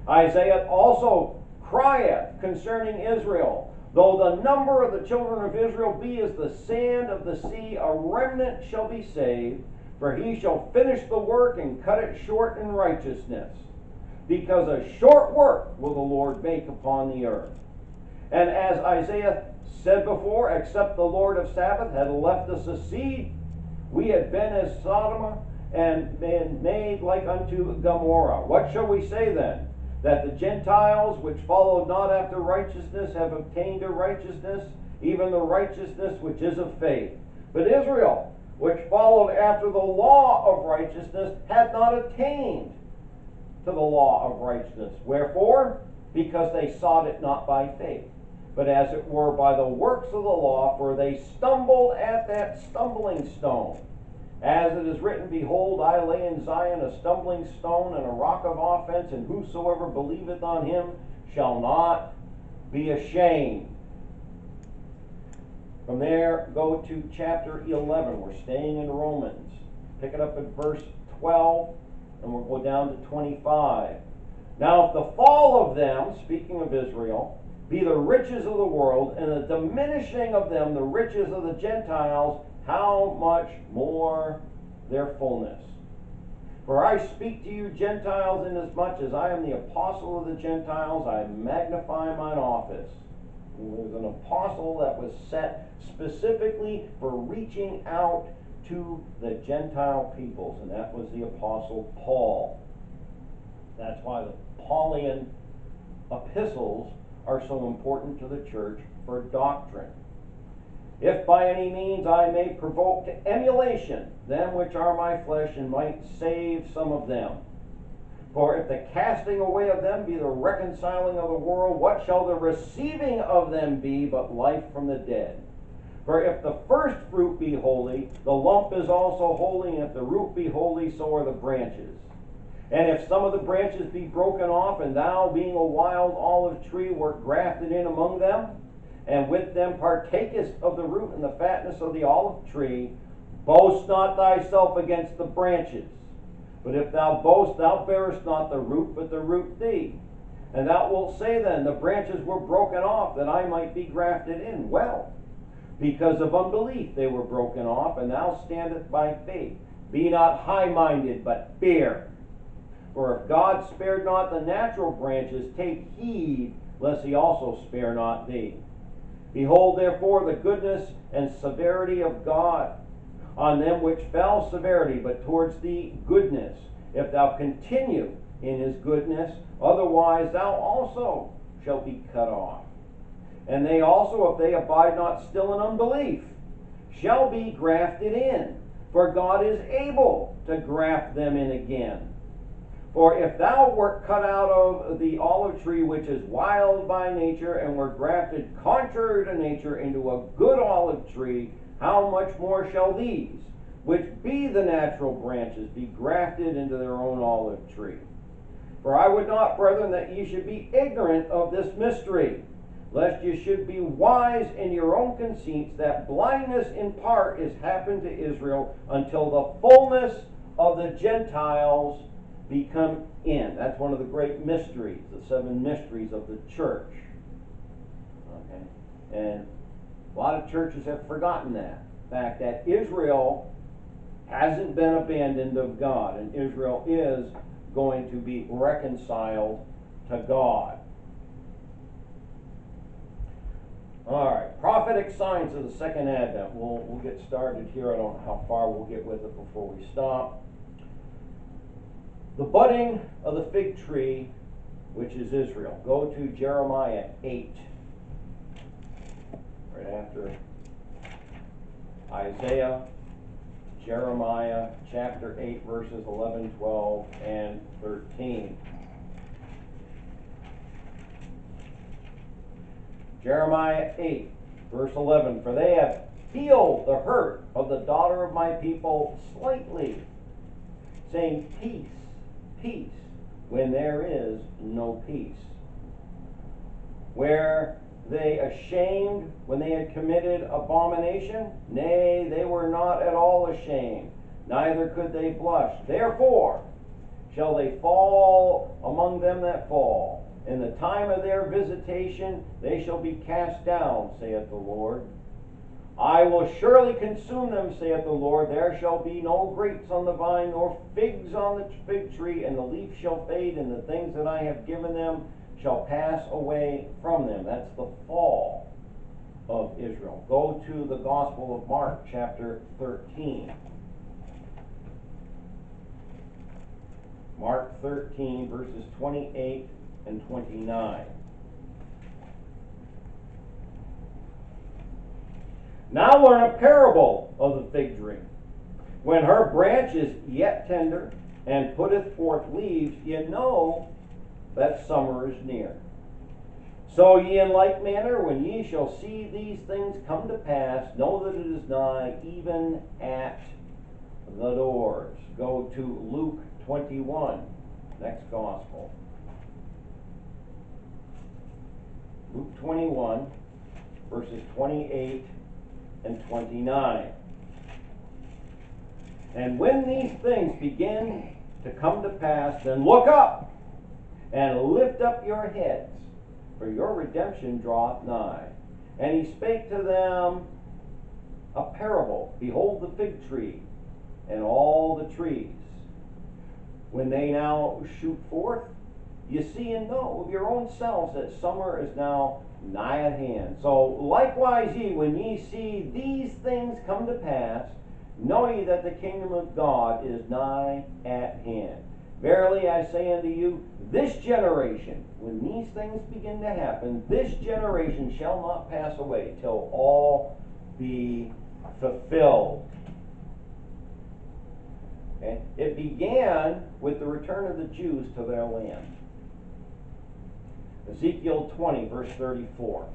Isaiah also crieth concerning Israel, though the number of the children of Israel be as the sand of the sea, a remnant shall be saved, for he shall finish the work and cut it short in righteousness. Because a short work will the Lord make upon the earth. And as Isaiah said before, except the Lord of Sabaoth had left us a seed, we had been as Sodom and been made like unto Gomorrah. What shall we say then? That the Gentiles which followed not after righteousness have obtained a righteousness, even the righteousness which is of faith. But Israel, which followed after the law of righteousness, had not attained to the law of righteousness. Wherefore? Because they sought it not by faith, but as it were by the works of the law, for they stumbled at that stumbling stone. As it is written, Behold, I lay in Zion a stumbling stone and a rock of offense, and whosoever believeth on him shall not be ashamed. From there, go to chapter 11. We're staying in Romans. Pick it up at verse 12, and we'll go down to 25. Now, if the fall of them, speaking of Israel, be the riches of the world, and the diminishing of them the riches of the Gentiles, how much more their fullness? For I speak to you Gentiles, inasmuch as I am the apostle of the Gentiles, I magnify mine office. There was an apostle that was set specifically for reaching out to the Gentile peoples, and that was the apostle Paul. That's why the Pauline epistles are so important to the church for doctrine. If by any means I may provoke to emulation them which are my flesh, and might save some of them. For if the casting away of them be the reconciling of the world, what shall the receiving of them be but life from the dead? For if the first fruit be holy, the lump is also holy, and if the root be holy, so are the branches. And if some of the branches be broken off, and thou, being a wild olive tree, wert grafted in among them, and with them partakest of the root and the fatness of the olive tree, boast not thyself against the branches. But if thou boast, thou bearest not the root, but the root thee. And thou wilt say then, the branches were broken off, that I might be grafted in. Well, because of unbelief they were broken off, and thou standest by faith. Be not high-minded, but fear. For if God spared not the natural branches, take heed, lest he also spare not thee. Behold, therefore, the goodness and severity of God on them which fell severity, but towards thee goodness, if thou continue in his goodness, otherwise thou also shalt be cut off. And they also, if they abide not still in unbelief, shall be grafted in, for God is able to graft them in again. For if thou wert cut out of the olive tree which is wild by nature, and were grafted contrary to nature into a good olive tree, how much more shall these, which be the natural branches, be grafted into their own olive tree? For I would not, brethren, that ye should be ignorant of this mystery, lest ye should be wise in your own conceits, that blindness in part is happened to Israel, until the fullness of the Gentiles be come in. That's one of the great mysteries, the 7 mysteries of the church. Okay? And a lot of churches have forgotten that fact, that Israel hasn't been abandoned of God, and Israel is going to be reconciled to God. All right, prophetic signs of the second advent. We'll get started here. I don't know how far we'll get with it before we stop. The budding of the fig tree, which is Israel. Go to Jeremiah 8. Right after Isaiah, Jeremiah chapter 8, verses 11, 12, and 13. Jeremiah 8, verse 11. For they have healed the hurt of the daughter of my people slightly, saying, peace, peace, when there is no peace. Were they ashamed when they had committed abomination? Nay, they were not at all ashamed, neither could they blush. Therefore shall they fall among them that fall. In the time of their visitation they shall be cast down, saith the Lord. I will surely consume them, saith the Lord. There shall be no grapes on the vine, nor figs on the fig tree, and the leaf shall fade, and the things that I have given them shall pass away from them. That's the fall of Israel. Go to the Gospel of Mark, chapter 13. Mark 13, verses 28 and 29. Now learn a parable of the fig tree. When her branch is yet tender, and putteth forth leaves, ye know that summer is near. So ye in like manner, when ye shall see these things come to pass, know that it is nigh, even at the doors. Go to Luke 21, next gospel. Luke 21, verses 28 and 29. And when these things begin to come to pass, then look up and lift up your heads, for your redemption draweth nigh. And he spake to them a parable. Behold the fig tree and all the trees. When they now shoot forth, you see and know of your own selves that summer is now nigh at hand. So likewise ye, when ye see these things come to pass, know ye that the kingdom of God is nigh at hand. Verily I say unto you, this generation, when these things begin to happen, this generation shall not pass away till all be fulfilled. Okay? It began with the return of the Jews to their land. Ezekiel 20, verse 34.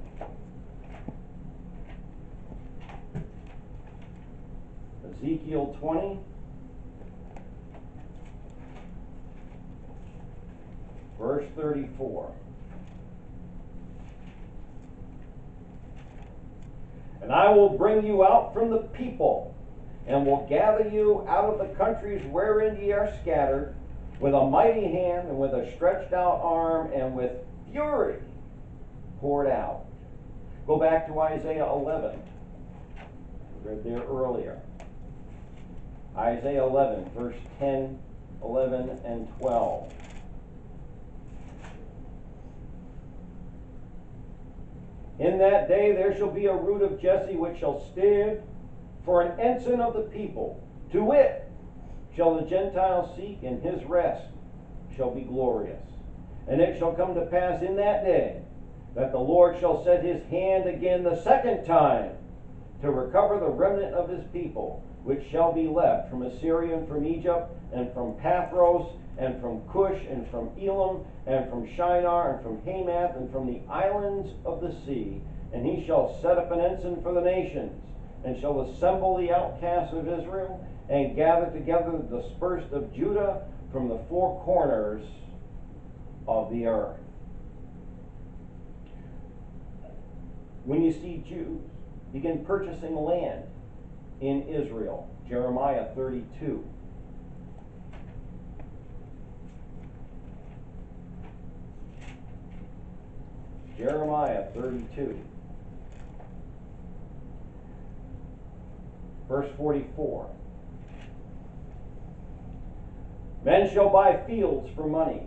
Ezekiel 20, verse 34. And I will bring you out from the people, and will gather you out of the countries wherein ye are scattered, with a mighty hand, and with a stretched out arm, and with fury poured out. Go back to Isaiah 11. We read there earlier. Isaiah 11, verse 10, 11, and 12. In that day there shall be a root of Jesse which shall stand for an ensign of the people. To wit, shall the Gentiles seek, and his rest shall be glorious. And it shall come to pass in that day that the Lord shall set his hand again the second time to recover the remnant of his people, which shall be left from Assyria and from Egypt, and from Pathros, and from Cush, and from Elam, and from Shinar, and from Hamath, and from the islands of the sea. And he shall set up an ensign for the nations, and shall assemble the outcasts of Israel, and gather together the dispersed of Judah from the four corners of the earth. When you see Jews begin purchasing land in Israel, Jeremiah 32. Jeremiah 32. Verse 44. Men shall buy fields for money,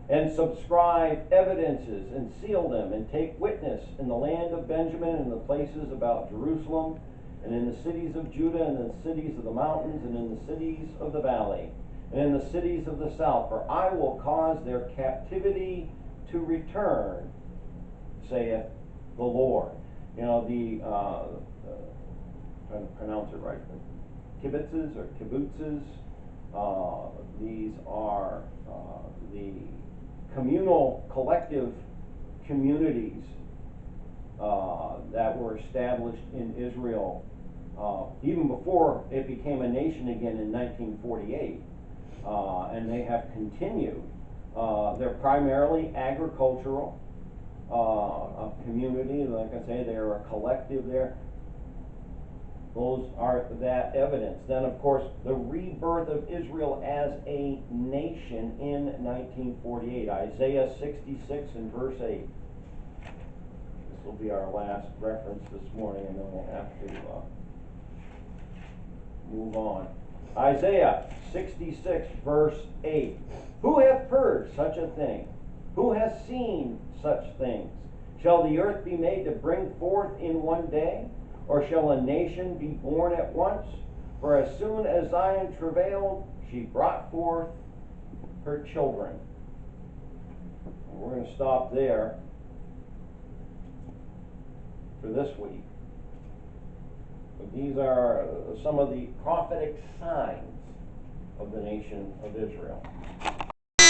and subscribe evidences, and seal them, and take witness in the land of Benjamin, and the places about Jerusalem, and in the cities of Judah, and in the cities of the mountains, and in the cities of the valley, and in the cities of the south. For I will cause their captivity to return, saith the Lord. You know, trying to pronounce it right, kibbutzes or kibbutzes. These are the communal, collective communities that were established in Israel even before it became a nation again in 1948. And they have continued. They're primarily agricultural community. Like I say, they're a collective there. Those are that evidence. Then, of course, the rebirth of Israel as a nation in 1948. Isaiah 66 and verse 8. This will be our last reference this morning, and then we'll have to move on. Isaiah 66 verse 8. Who hath heard such a thing? Who hath seen such things? Shall the earth be made to bring forth in one day? Or shall a nation be born at once? For as soon as Zion travailed, she brought forth her children. We're going to stop there for this week. But these are some of the prophetic signs of the nation of Israel.